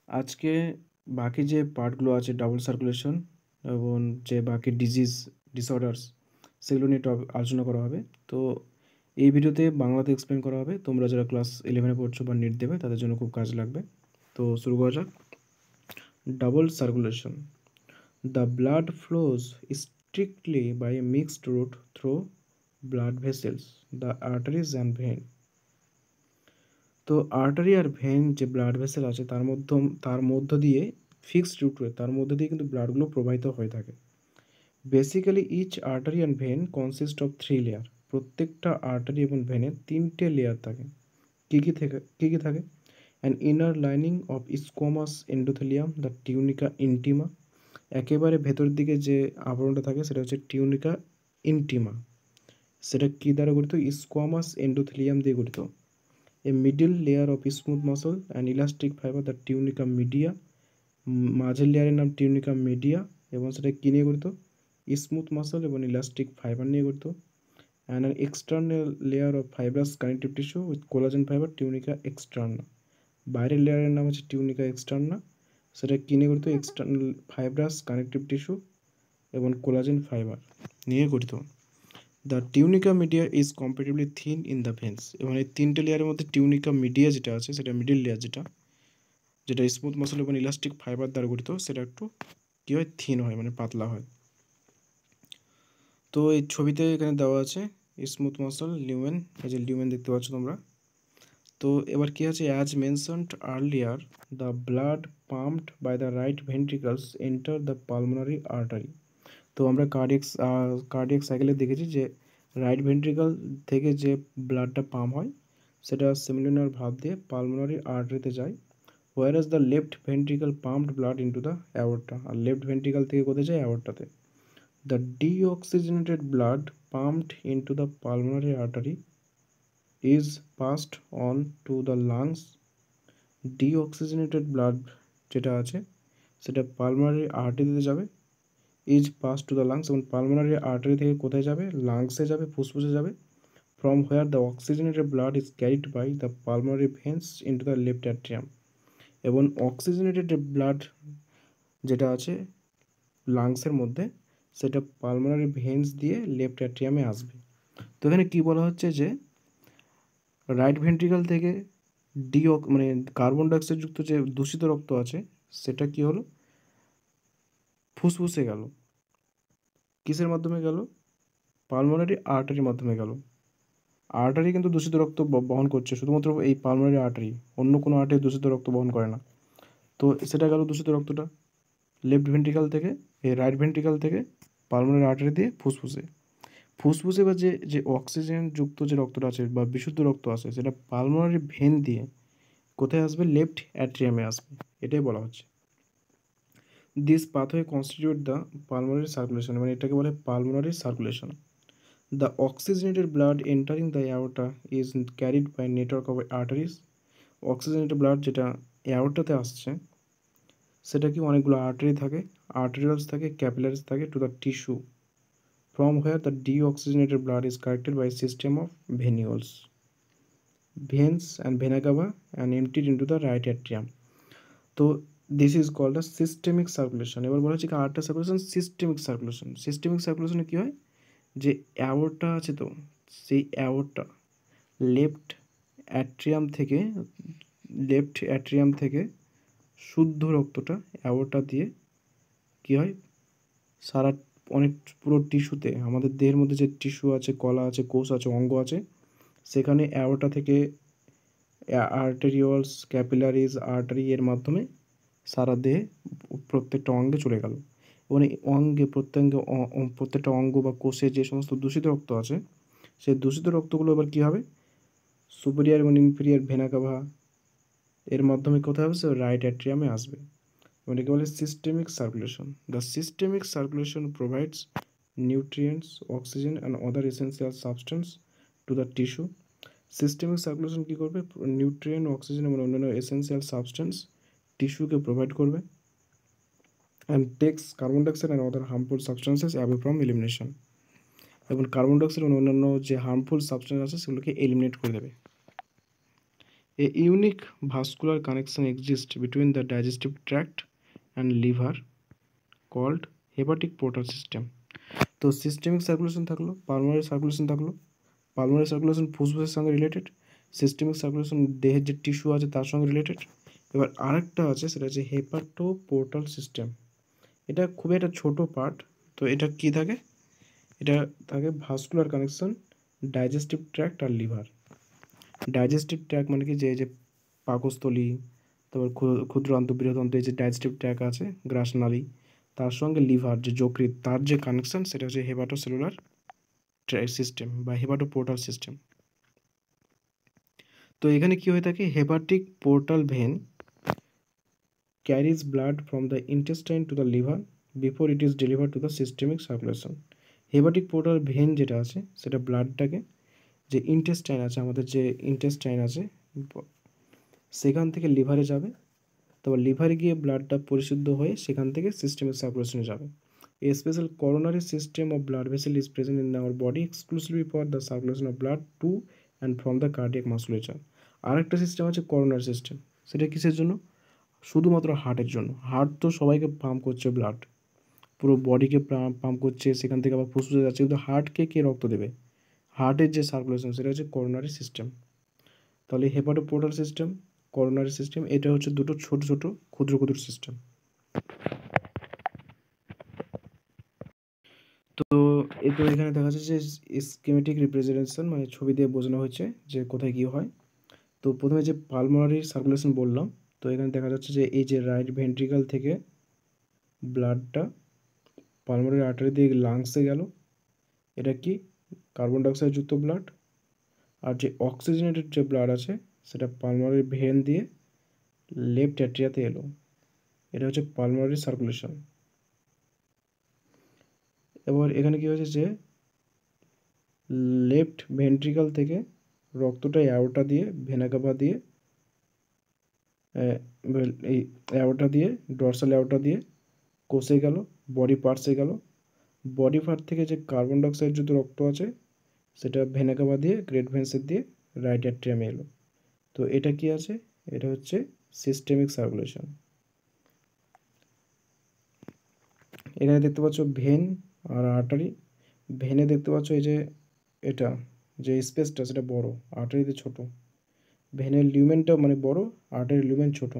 আজকে বাকি যে পার্টগুলো আছে ডাবল সার্কুলেশন এবং যে বাকি ডিসঅর্ডার্স সেগুলো নিয়ে আলোচনা করা হবে। তো এই ভিডিওতে বাংলাতে এক্সপ্লেন করা হবে। তোমরা যারা ক্লাস 11-এ পড়ছো বা নিট দেবে তাদের জন্য খুব কাজে লাগবে। তো শুরু করা যাক। Double circulation: the blood flows strictly by a mixed route through blood vessels, the arteries and vein. তো আর্টারি আর ভেন যে ব্লাড ভেসেল আছে তার মধ্য দিয়ে ফিক্সড রুট রয়েছে, তার মধ্যে দিয়ে কিন্তু ব্লাডগুলো প্রবাহিত হয়ে থাকে। Basically each artery and vein consist of 3 layer. প্রত্যেকটা আর্টারি এবং ভেনে 3টে লেয়ার থাকে। কী কী থাকে? An inner lining of squamous endothelium, the tunica intima. একেবারে ভেতরের দিকে যে আবরণটা থাকে সেটা হচ্ছে টিউনিকা ইন্টিমা। সেটা কী দ্বারা গঠিত? স্কোয়ামাস এন্ডোথেলিয়াম দিয়ে গঠিত। এ middle layer of smooth muscle and elastic fibre, the tunica media. মাঝের লেয়ারের নাম টিউনিকা মিডিয়া এবং সেটা কী নিয়ে গঠিত? স্মুথ মাসল এবং ইলাস্টিক ফাইবার নিয়ে গঠিত। And an external layer of fibrous connective tissue with collagen fibre, tunica externa. বাইরের লেয়ারের নাম হচ্ছে টিউনিকা এক্সটার্না, সেটা কী নিয়ে গঠিত? এক্সটার্নাল ফাইব্রাস কানেকটিভ টিস্যু এবং কোলাজেন ফাইবার নিয়ে গঠিত। The tunica media is comparatively thin in the veins. এবং এই 3টে লেয়ারের মধ্যে টিউনিকা মিডিয়া যেটা আছে, সেটা মিডিল লেয়ার, যেটা স্মুথ মাসল এবং ইলাস্টিক ফাইবার দ্বারা গঠিত, সেটা একটু কী হয়? থিন হয়, মানে পাতলা হয়। তো এই ছবিতে এখানে দেওয়া আছে স্মুথ মাসল, লিউমেন। এই যে লিউমেন দেখতে পাচ্ছ তোমরা। তো এবার কি আছে? As mentioned earlier, the blood pumped by the right ventricles enter the pulmonary artery. তো আমরা কার্ডিয়াক সাইকেলে দেখেছি যে রাইট ভেন্ট্রিকল থেকে যে ব্লাডটা পাম্প হয় সেটা সেমিলুনার ভাব দিয়ে পালমোনারি আর্টারিতে যায়। whereas the left ventricle pumped blood into the aorta, আর লেফট ভেন্ট্রিকল থেকে কোথায় যায়? অ্যাওর্টাতে। The deoxygenated blood pumped into the pulmonary artery is passed on to the lungs. Deoxygenated blood যেটা আছে সেটা পালমোনারি আর্টারিতে যাবে, is pass to the lungs, এবং পালমোনারি আর্টারি থেকে কোথায় যাবে? লাংসে যাবে, ফুসফুসে যাবে। From where the oxygenated blood is carried by the pulmonary veins into the left atrium. এবং অক্সিজেনেটেড ব্লাড যেটা আছে লাংসের মধ্যে, সেটা পালমোনারি ভেন্স দিয়ে লেফট অ্যাট্রিয়ামে আসবে। তো এখানে কী বলা হচ্ছে যে রাইট ভেন্ট্রিকাল থেকে মানে কার্বন ডাইঅক্সাইড যুক্ত যে দূষিত রক্ত আছে সেটা কি হলো? ফুসফুসে গেল। কিসের মাধ্যমে গেল? পালমোনারি আর্টারির মাধ্যমে গেল। আর্টারি কিন্তু দূষিত রক্ত বহন করছে, শুধুমাত্র এই পালমোনারি আর্টারি, অন্য কোনো আর্টারি দূষিত রক্ত বহন করে না। তো সেটা গেল দূষিত রক্তটা লেফট ভেন্ট্রিকাল থেকে, এই রাইট ভেন্ট্রিকাল থেকে পালমোনারি আর্টারি দিয়ে ফুসফুসে বা যে অক্সিজেন যুক্ত যে রক্তটা আছে বা বিশুদ্ধ রক্ত আছে সেটা পালমোনারি ভেন দিয়ে কোথায় আসবে? লেফট অ্যাট্রিয়ামে আসবে। এটাই বলা হচ্ছে। This pathway constitute the pulmonary circulation, মানে এটাকে বলে pulmonary circulation. The oxygenated blood entering the aorta is carried by network of arteries. Oxygenated blood যেটা অ্যাওর্টাতে আসছে সেটা কি অনেকগুলো আর্টারি থাকে, আর্টেরিয়ালস থাকে, ক্যাপিলারিজ থাকে, two the tissue from where the deoxygenated blood is collected by a system of veins and vena cava and emptied into the right atrium. তো this is called a systemic circulation. এবার বলা হচ্ছে কি আরেকটা circulation, systemic circulation. Systemic সার্কুলেশনে কী হয়? যে অ্যাওর্টা আছে, তো সেই অ্যাওর্টা লেফট অ্যাট্রিয়াম থেকে শুদ্ধ রক্তটা অ্যাওর্টা দিয়ে কী হয়? সারা অনেক পুরো টিস্যুতে, আমাদের দেহের মধ্যে যে টিস্যু আছে, কলা আছে, কোষ আছে, অঙ্গ আছে, সেখানে অ্যাওর্টা থেকে আর্টেরিওলস, ক্যাপিলারিজ, আর্টারি এর মাধ্যমে সারা দেহে প্রত্যেকটা অঙ্গে চলে গেল। এবং এই অঙ্গে প্রত্যেকটা অঙ্গ বা কোষে যে সমস্ত দূষিত রক্ত আছে সেই দূষিত রক্তগুলো এবার কী হবে? সুপিরিয়ার এবং ইনফেরিয়ার ভেনা কাভা এর মাধ্যমে কোথায় হবে? রাইট অ্যাট্রিয়ামে আসবে। এটাকে বলে systemic circulation. The systemic circulation provides nutrients, oxygen and other essential substance to the tissue. Systemic circulation কী করবে? নিউট্রিয়েন্ট, অক্সিজেন এবং অন্যান্য এসেন্সিয়াল সাবস্টেন্স টিস্যুকে প্রোভাইড করবে, and takes carbon dioxide and other harmful substances away from elimination. এবং carbon dioxide এবং অন্যান্য যে হার্মফুল সাবস্টেন্স আছে সেগুলোকে এলিমিনেট করে দেবে। A unique vascular connection exists between the digestive tract and liver called hepatic portal system. তো systemic circulation থাকলো, পালমোনারি সার্কুলেশন থাকলো। পালমোনারি সার্কুলেশন ফুসফুসের সঙ্গে রিলেটেড, সিস্টেমিক সার্কুলেশন দেহের যে টিস্যু আছে তার সঙ্গে রিলেটেড। এবার আরেকটা আছে, সেটা হচ্ছে হেপাটো পোর্টাল সিস্টেম। এটা খুবই একটা ছোট পার্ট। তো এটা কি থাকে? এটা থাকে ভাস্কুলার কানেকশন ডাইজেস্টিভ ট্র্যাক্ট আর লিভার। ডাইজেস্টিভ ট্র্যাক্ট মানে কি, যে পাকস্থলী, তারপর ক্ষুদ্র অন্ত বৃহৎ এই যে ডাইজেস্টিভ ট্র্যাক্ট আছে, গ্রাসনালী, তার সঙ্গে লিভার যে যকৃৎ, তার যে কানেকশন সেটা হচ্ছে হেপাটোসেলুলার সিস্টেম বা হেপাটো পোর্টাল সিস্টেম। তো এখানে কি হয়ে থাকে, hepatic portal vein carries blood from the intestine to the liver before it is deliver to the systemic circulation. Hepatic portal vein যেটা আছে সেটা ব্লাডটাকে, যে ইন্টেস্টাইন আছে, আমাদের যে ইন্টেস্টাইন আছে সেখান থেকে লিভারে যাবে। তারপর লিভারে গিয়ে ব্লাডটা পরিশুদ্ধ হয়ে সেখান থেকে সিস্টেমিক সার্কুলেশনে যাবে। A special coronary system of blood vessel is present in our body exclusively for the circulation of blood to and from the cardiac musculature. আরেকটা সিস্টেম আছে করোনারি সিস্টেম। সেটা কিসের জন্য? শুধুমাত্র হার্টের জন্য। হার্ট তো সবাইকে পাম্প করছে ব্লাড, পুরো বডিকে পাম্প করছে, সেখান থেকে আবার ফুসফুসে যাচ্ছে, কিন্তু হার্টকে কে রক্ত দেবে? হার্টের যে সার্কুলেশন সেটা হচ্ছে করোনারি সিস্টেম। তাহলে হেপাটোপোর্টাল সিস্টেম, করোনারি সিস্টেম, এটা হচ্ছে দুটো ছোট ছোট ক্ষুদ্র ক্ষুদ্র সিস্টেম। তো এখানে দেখা যাচ্ছে যে স্কিমেটিক রিপ্রেজেন্টেশন, মানে ছবি দিয়ে বোঝানো হয়েছে যে কোথায় কী হয়। তো প্রথমে যে পালমোনারি সার্কুলেশন বললাম, তো এখানে দেখা যাচ্ছে যে এই যে রাইট ভেন্ট্রিকাল থেকে ব্লাডটা পালমোনারি আর্টারি দিয়ে লাংসে গেল, এটা কি কার্বন ডাইঅক্সাইড যুক্ত ব্লাড। আর যে অক্সিজেনেটেড যে ব্লাড আছে সেটা পালমোনারি ভেন দিয়ে লেফট অ্যাট্রিয়াতে এলো, এটা হচ্ছে পালমোনারি সার্কুলেশন। এবার এখানে কি হয়েছে যে লেফট ভেন্ট্রিকাল থেকে রক্তটা অ্যাওর্টা দিয়ে ভেনা কাভা দিয়ে এই অ্যাওর্টা দিয়ে ডর্সাল অ্যাওর্টা দিয়ে কোষে গেল, বডি পার্টসে গেল। বডি পার্ট থেকে যে কার্বন ডাইঅক্সাইড যুক্ত রক্ত আছে সেটা ভেনা কাভা দিয়ে গ্রেট ভেন্সের দিয়ে রাইট অ্যাট্রিয়ামে এলো। তো এটা কি আছে? এটা হচ্ছে সিস্টেমিক সার্কুলেশন। এখানে দেখতে পাচ্ছ ভেন আর আর্টারি। ভেনে দেখতে পাচ্ছ এই যে এটা যে স্পেসটা সেটা বড়, আর্টারিতে ছোট। ভেনের লিউমেনটা মানে বড়, আর্টারির লিউমেন ছোট।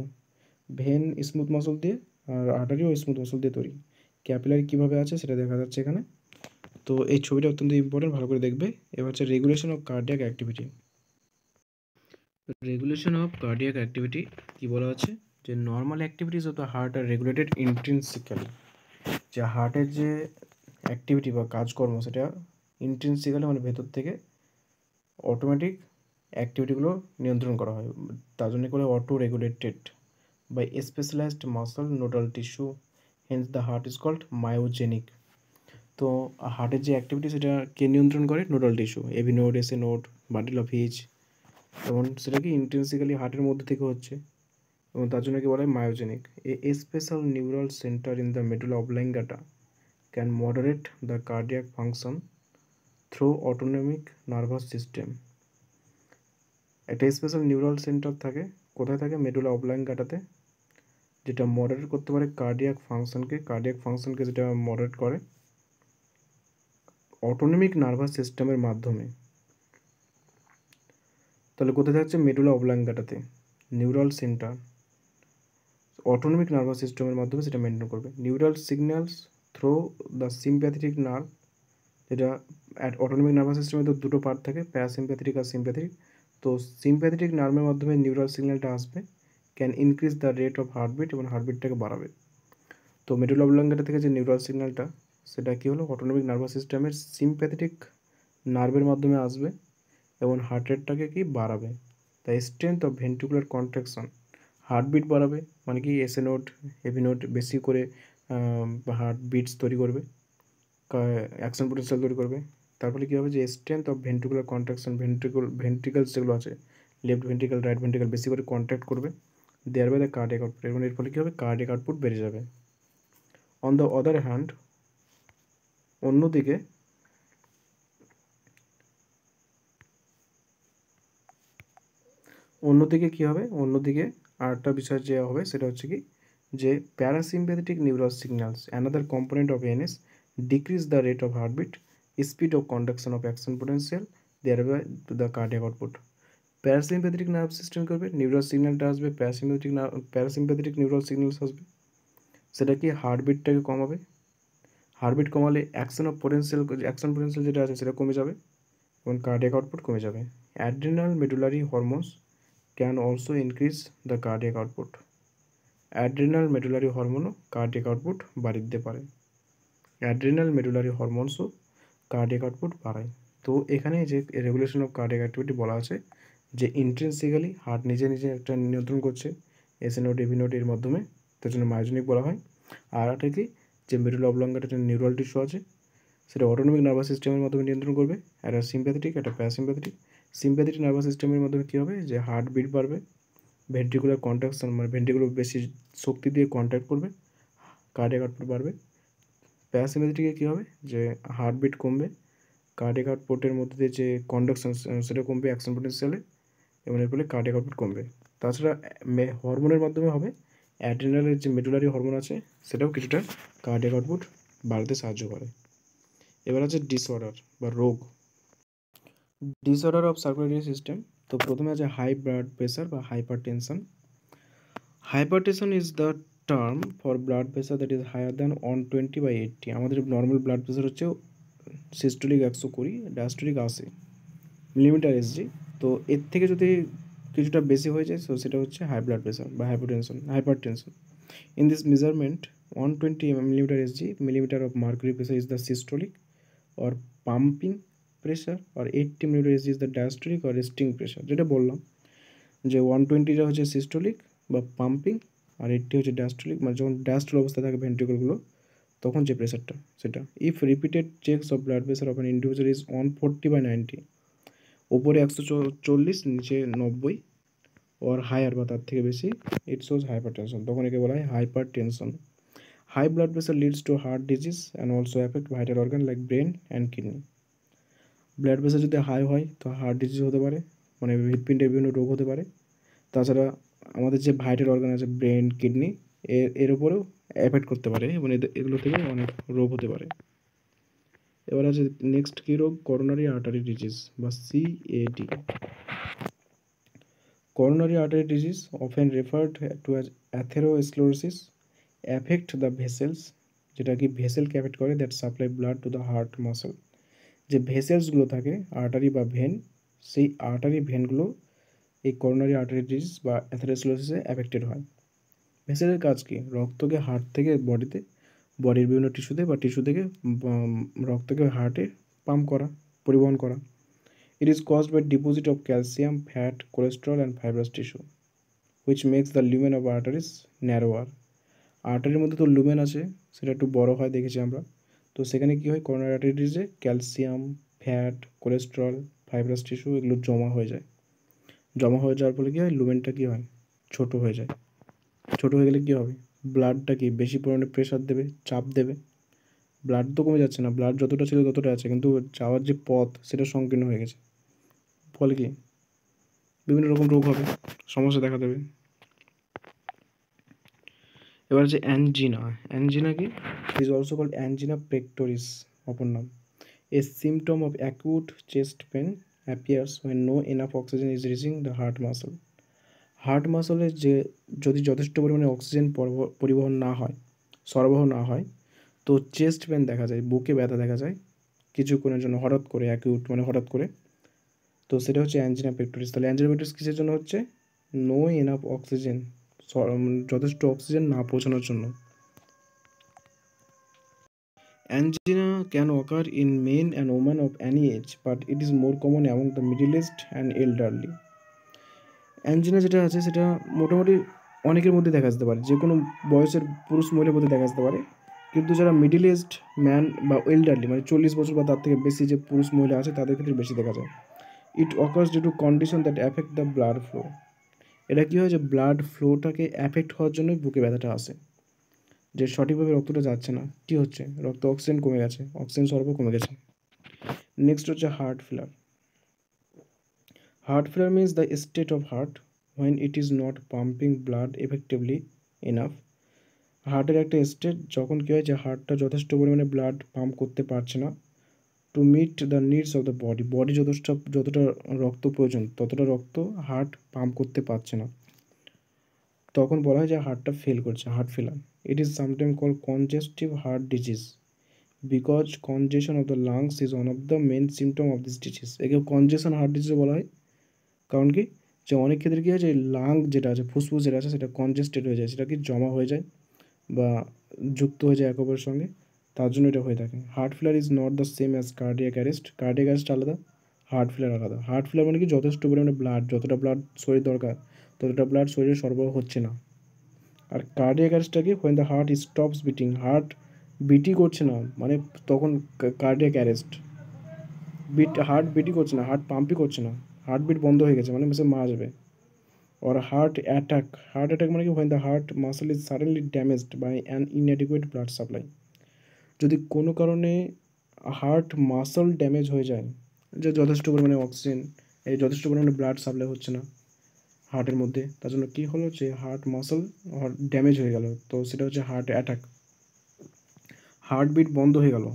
ভেন স্মুথ মাসল দিয়ে আর আর্টারিও স্মুথ মাসল দিয়ে তৈরি। ক্যাপিলারি কীভাবে আছে সেটা দেখা যাচ্ছে এখানে। তো এই ছবিটা অত্যন্ত ইম্পর্টেন্ট, ভালো করে দেখবে। এবার হচ্ছে regulation of cardiac activity. Regulation of cardiac activity কী বলা আছে, যে normal activities of the heart are regulated intrinsically. যে হার্টের যে অ্যাক্টিভিটি বা কাজকর্ম সেটা ইন্ট্রিনসিক্যালি মানে ভেতর থেকে অটোমেটিক অ্যাক্টিভিটিগুলো নিয়ন্ত্রণ করা হয়, তার জন্য করে auto regulated by specialised muscle nodal tissue, hence the heart is called myogenic. তো হার্টের যে অ্যাক্টিভিটি সেটা কে নিয়ন্ত্রণ করে? Nodal tissue, AV node, SA node, bundle of His, এবং সেটা কি ইন্টেন্সিক্যালি হার্টের মধ্যে থেকে হচ্ছে, এবং তার জন্য কি বলা হয় myogenic. A special neural centre in the medulla oblongata can moderate the cardiac function through autonomic nervous system. একটা স্পেশাল নিউরাল সেন্টার থাকে, কোথায় থাকে? মেডুলা অবলাঙ্গাটাতে, যেটা মডারেট করতে পারে কার্ডিয়াক ফাংশনকে যেটা মডারেট করে অটোনমিক নার্ভাস সিস্টেমের মাধ্যমে। তাহলে কোথায় থাকছে? মেডুলা অবলাঙ্গাটাতে নিউরাল সেন্টার, অটোনমিক নার্ভাস সিস্টেমের মাধ্যমে সেটা মেনটেন করবে। Neural signals through the sympathetic nerve, যেটা অটোনমিক নার্ভাস সিস্টেমে তো দুটো পার্ট থাকে, প্যারাসিম্প্যাথেটিক আর সিম্প্যাথেটিক। তো সিম্প্যাথেটিক নার্ভের মাধ্যমে নিউরাল সিগন্যালটা আসবে, can increase the rate of heartbeat, এবং হার্টবিটটাকে বাড়াবে। তো মেডুলা অবলাঙ্গাটা থেকে যে নিউরাল সিগন্যালটা সেটা কী হলো? অটোনমিক নার্ভাস সিস্টেমের সিম্প্যাথেটিক নার্ভের মাধ্যমে আসবে এবং হার্ট রেটটাকে কি বাড়াবে। The strength of ventricular contraction, heartbeat বাড়াবে, মানে কি এসএ নোট, হেভি নোট বেশি করে হার্ট বিটস তৈরি করবে, অ্যাকশন পোটেনশিয়াল তৈরি করবে। তারপরে কী হবে? যে স্ট্রেংথ অফ ভেন্ট্রিকুলার কন্ট্রাকশন, ভেন্ট্রিকলস যেগুলো আছে, লেফট ভেন্ট্রিকল, রাইট ভেন্ট্রিকল বেশি করে কন্ট্রাক্ট করবে, there by the cardiac output, এবং এর ফলে কী হবে? কার্ডিয়াক আউটপুট বেড়ে যাবে। অন দ্য আদার হ্যান্ড, অন্যদিকে অন্যদিকে কী হবে, অন্যদিকে আরেকটা বিষয় যে হবে সেটা হচ্ছে কি, যে parasympathetic neural signals another component of NS decrease the rate of heartbeat, speed of conduction of action potential, thereby the cardiac output. Parasympathetic nerve system করবে, নিউরাল সিগন্যালটা আসবে, প্যারাসিম্প্যাথেটিক নিউরাল সিগন্যালস আসবে, সেটা কি হার্টবিটটাকে কমাবে। হার্টবিট কমালে action potential যেটা আছে সেটা কমে যাবে এবং কার্ডিয়াক আউটপুট কমে যাবে। Adrenal medullary hormones can also increase the cardiac output. Adrenal medullary হরমোনও কার্ডিয়াক আউটপুট বাড়িয়ে দিতে পারে। অ্যাড্রিনাল মেডুলারি হরমোনসও কার্ডিয়াক আউটপুট বাড়ায়। তো এখানে যে রেগুলেশন অফ কার্ডিয়াক অ্যাক্টিভিটি বলা আছে, যে ইন্ট্রিনসিক্যালি হার্ট নিজে নিজে একটা নিয়ন্ত্রণ করছে এসএ নোড এভি নোড এর মাধ্যমে, তার জন্য মায়োজেনিক বলা হয়। আর একটা কি, যে মেডুলা অবলঙ্গাটা একটা নিউরাল টিস্যু আছে, সেটা অটোনমিক নার্ভাস সিস্টেমের মাধ্যমে নিয়ন্ত্রণ করবে। একটা সিম্প্যাথেটিক, একটা প্যারাসিম্প্যাথেটিক। সিম্প্যাথেটিক নার্ভাস সিস্টেমের মাধ্যমে কী হবে, যে হার্ট বিট বাড়বে, ভেন্ট্রিকুলার কন্ট্রাকশন মানে ভেন্ট্রিকুলার বেশি শক্তি দিয়ে কন্ট্যাক্ট করবে, কার্ডিয়াক আউটপুট বাড়বে। প্যারাসিম্প্যাথেটিকে কী হবে, যে হার্টবিট কমবে, কার্ডিয়াক আউটপুটের মধ্যে দিয়ে যে কন্ডাকশন সেটা কমবে অ্যাকশন পোটেন্সিয়ালে, এবং এর ফলে কার্ডিয়াক আউটপুট কমবে। তাছাড়া হরমোনের মাধ্যমে হবে, অ্যাড্রিনালের যে মেডুলারি হরমোন আছে সেটাও কিছুটা কার্ডিয়াক আউটপুট বাড়াতে সাহায্য করে। এবার আছে ডিসঅর্ডার বা রোগ। Disorder of circulatory system. তো প্রথমে আছে হাই ব্লাড প্রেশার বা hypertension. Hypertension is the term for blood pressure that is higher than 120/80। আমাদের নর্মাল ব্লাড প্রেশার হচ্ছে সিস্টোলিক 120, ডায়াস্টোলিক 80 মিলিমিটার এসজি। তো এর থেকে যদি কিছুটা বেশি হয়ে যায়, সো সেটা হচ্ছে হাই ব্লাড প্রেশার বা hypertension. In this measurement 120 millimetre SG, millimetre of mercury pressure is the systolic or pumping pressure, or 80 millimetre SG is the diastolic or resting pressure. যেটা বললাম যে 120টা হচ্ছে সিস্টোলিক বা পাম্পিং, আর 80 হচ্ছে diastolic, মানে যখন diastole অবস্থায় থাকে ভেন্ট্রিকলগুলো তখন যে প্রেশারটা সেটা। If repeated checks of blood pressure of an individual is 140/90, ওপরে 140, নিচে 90, ওর হায়ার বা তার থেকে বেশি, ইট শোজ হাইপারটেনশন, তখন একে বলা হয় hypertension. High blood pressure leads to heart disease and also affect vital organ like brain and kidney. Blood pressure যদি হাই হয় তো হার্ট ডিজিজ হতে পারে, মানে হৃৎপিণ্ডের বিভিন্ন রোগ হতে পারে। তাছাড়া আমাদের যে ভাইটাল অর্গান আছে ব্রেন কিডনি, এর উপরেও এফেক্ট করতে পারে এবং এগুলো থেকে অনেক রোগ হতে পারে। এবার আছে নেক্সট কী রোগ, করোনারি আর্টারি ডিজিজ বা CAD. Coronary artery disease often referred to as atherosclerosis affect the vessels, যেটা কি ভেসেলকে অ্যাফেক্ট করে, that supply blood to the heart muscle. যে ভেসেলসগুলো থাকে আর্টারি বা ভেন, সেই আর্টারি ভেনগুলো এই করোনারি আর্টারি ডিজিজ বা অ্যাথেরোস্ক্লেরোসিসে অ্যাফেক্টেড হয়। ভেসেলের কাজ কি, রক্তকে হার্ট থেকে বডিতে, বডির বিভিন্ন টিস্যুতে বা টিস্যু থেকে রক্তকে হার্টে পাম্প করা, পরিবহন করা। It is caused by deposit of calcium, fat, cholesterol and fibrous tissue which makes the lumen of arteries narrower. আর্টারির মধ্যে তো লুমেন আছে, সেটা একটু বড় হয় দেখেছি আমরা। তো সেখানে কী হয়, করোনারি আর্টারি ডিজিজে calcium, fat, cholesterol, fibrous tissue এগুলো জমা হয়ে যায়। জমা হয়ে যাওয়ার ফলে কী হয়, লুমেনটা কী হয়, ছোট হয়ে যায়। ছোট হয়ে গেলে কী হবে, ব্লাডটা কি বেশি পরিমাণে প্রেশার দেবে, চাপ দেবে, ব্লাড তো কমে যাচ্ছে না, ব্লাড যতটা ছিল ততটা আছে, কিন্তু যাওয়ার যে পথ সেটা সংকীর্ণ হয়ে গেছে। ফলে কি বিভিন্ন রকম রোগ হবে, সমস্যা দেখা দেবে। এবার হচ্ছে অ্যানজিনা। অ্যানজিনা কি, is also called angina pectoris, অপর নাম। A symptom of acute chest pain appears when no enough oxygen is reaching the heart muscle. Heart মাসলে যদি যথেষ্ট পরিমাণে অক্সিজেন পরিবহন না হয়, সরবরাহ না হয়, তো চেস্ট পেন দেখা যায়, বুকে ব্যথা দেখা যায় কিছুক্ষণের জন্য, হঠাৎ করে, অ্যাকিউট মানে হঠাৎ করে। তো সেটা হচ্ছে অ্যানজিনা পেক্টোরিস। তাহলে অ্যানজিনা পেক্টোরিস কিসের জন্য হচ্ছে, নো এনাফ অক্সিজেন, যথেষ্ট অক্সিজেন না পৌঁছানোর জন্য। Angina can occur in men and women of any age, but it is more common among the middle aged and elderly. Angina যেটা আছে সেটা মোটামুটি অনেকের মধ্যে দেখা যেতে পারে, যে কোনো বয়সের পুরুষ মহিলার মধ্যে দেখা যেতে পারে, কিন্তু যারা মিডিল এজড ম্যান বা এল্ডারলি মানে 40 বছর বা তার থেকে বেশি যে পুরুষ মহিলা আছে তাদের ক্ষেত্রে বেশি দেখা যায়। It occurs due to condition that affect the blood flow. এটা কী হয়, যে ব্লাড ফ্লোটাকে অ্যাফেক্ট হওয়ার জন্যই বুকে ব্যথাটা আসে, যে সঠিকভাবে রক্তটা যাচ্ছে না, কী হচ্ছে, রক্ত অক্সিজেন কমে গেছে, অক্সিজেন সরবরাহ কমে গেছে। নেক্সট হচ্ছে হার্ট ফেলার। হার্ট ফেলার means the state of heart when it is not pumping blood effectively enough. হার্টের একটা স্টেট যখন কী হয় যে হার্টটা যথেষ্ট পরিমাণে ব্লাড পাম্প করতে পারছে না to meet the needs of the body, body যতটা রক্ত প্রয়োজন ততটা রক্ত হার্ট পাম্প করতে পারছে না, তখন বলা হয় যে হার্টটা ফেল করছে, heart failure. It is sometime called congestive heart disease because congestion of the lungs is one of the main symptom of this disease. একে কনজেশন হার্ট ডিজিজ বলা হয়, কারণ কি যে অনেক ক্ষেত্রে কী হয় যে লাং যেটা আছে, ফুসফুস যেটা আছে সেটা কনজেস্টেড হয়ে যায়, সেটা কি জমা হয়ে যায় বা যুক্ত হয়ে যায় একে অপরের সঙ্গে, তার জন্য এটা হয়ে থাকে। হার্ট ফেলার is not the same as cardiac arrest, cardiac arrest আলাদা, হার্ট ফেলার আলাদা। হার্ট ফেলার মানে কি যথেষ্ট পরিমাণে ব্লাড, যতটা ব্লাড শরীর দরকার ততটা ব্লাড শরীরে সরবরাহ হচ্ছে না। আর কার্ডিয়াক অ্যারেস্টটা কি, when the heart stops beating, heart বিটই করছে না, মানে তখন কার্ডিয়াক অ্যারেস্ট। হার্ট বিটই করছে না, হার্ট পাম্পই করছে না, হার্টবিট বন্ধ হয়ে গেছে, মানে সে মারা যাবে। or heart attack, heart attack মানে কি when the heart muscle is suddenly damaged by an inadequate blood supply, যদি কোনো কারণে হার্ট মাসল ড্যামেজ হয়ে যায়, যে যথেষ্ট পরিমাণে অক্সিজেন এই যথেষ্ট পরিমাণে ব্লাড সাপ্লাই হচ্ছে না হার্টের মধ্যে, তার জন্য কী হলো যে হার্ট মাসল ড্যামেজ হয়ে গেল, তো সেটা হচ্ছে হার্ট অ্যাটাক। হার্টবিট বন্ধ হয়ে গেল,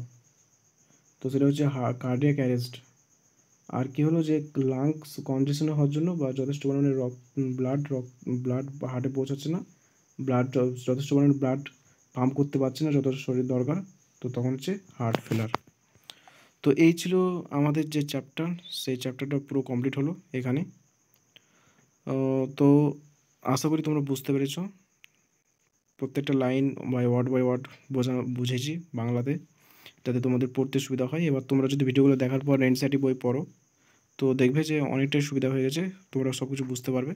তো সেটা হচ্ছে কার্ডিয়াক অ্যারেস্ট। আর কী হলো যে লাংস কনজেশন হওয়ার জন্য বা যথেষ্ট পরিমাণে ব্লাড হার্টে পৌঁছাচ্ছে না, ব্লাড যথেষ্ট পরিমাণে ব্লাড পাম্প করতে পারছে না যতটা শরীর দরকার, তো তখন হচ্ছে হার্ট ফেলার। তো এই ছিল আমাদের যে চ্যাপ্টার, সেই চ্যাপ্টারটা পুরো কমপ্লিট হলো এখানে। তো আশা করি তোমরা বুঝতে পেরেছো, প্রত্যেকটা লাইন বাই ওয়ার্ড বুঝেছি বাংলাতে, যাতে তোমাদের পড়তে সুবিধা হয়। এবার তোমরা যদি ভিডিওগুলো দেখার পর এনসিইআরটি বই পড়ো তো দেখবে যে অনেকটাই সুবিধা হয়ে গেছে, তোমরা সব কিছু বুঝতে পারবে,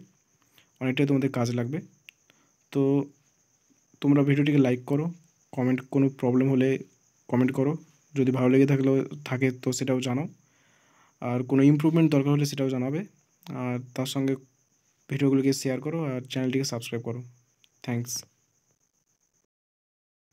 অনেকটাই তোমাদের কাজে লাগবে। তো তোমরা ভিডিওটিকে লাইক করো, কমেন্ট, কোনো প্রবলেম হলে কমেন্ট করো, যদি ভালো লেগে থাকে তো সেটাও জানাও, আর কোনো ইমপ্রুভমেন্ট দরকার হলে সেটাও জানাবে, আর তার সঙ্গে ভিডিওগুলোকে শেয়ার করো আর চ্যানেলটিকে সাবস্ক্রাইব করো। থ্যাংকস।